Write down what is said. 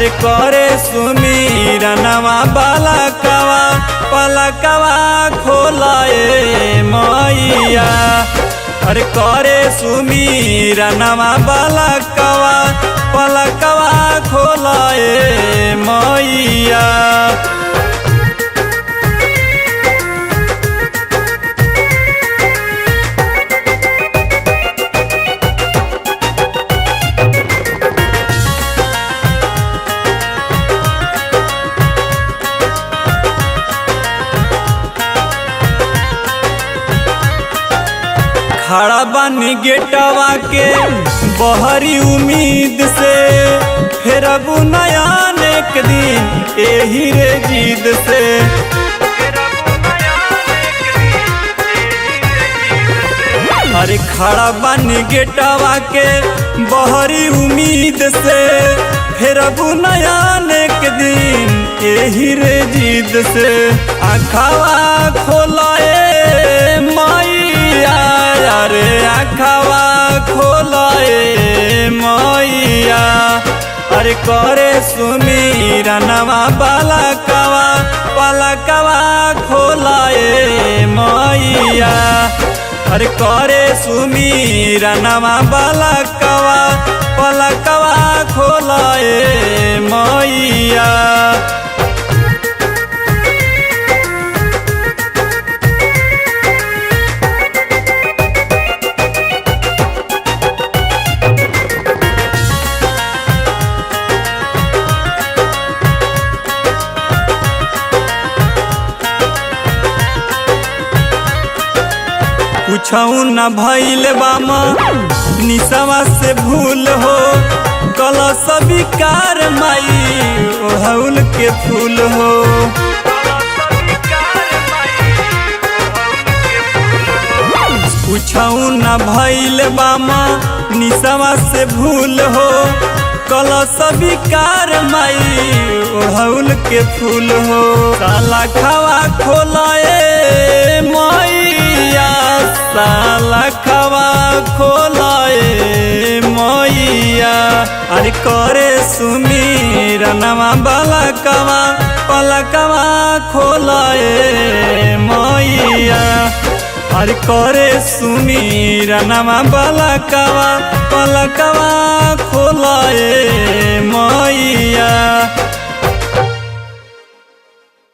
अरे करे सुमिरनवा बालकवा पलकवा खोलाए मैया। अरे करे सुमिरनवा बालकवा पलकवा खोलाए मैया। खड़ा बानी गेटवा के बहरी उम्मीद से, फिर अब नयान एक दिन एही रे जिद से। अरे खड़ा बानी गेटवा के बहरी उम्मीद से, फिर अब नयान एक दिन एही रे जिद से। आँखवा खोलाए मैया, अरे आँखवा खोलाए मैया। अरे करे सुमिरनवा बालकवा पलकवा खोलाए मैया। अरे करे सुमिरनवा बालकवा पलकवा खोलाए मैया। कुछऊ न भइल बामा निसवा से भूल हो, कलश विकार माई ओढ़ौल के फूल हो। कुछऊ न भइल बामा निसवा से भूल हो, कलश विकार माई ओढ़ौल के फूल हो। काला खवा खोलाए मैया, सालखवा खोलाए मैया। अरे करे सुमिरनवा बालकवा पलकवा खोलाए मैया। अरे करे सुमिरनवा बालकवा पलकवा खोलाए मैया।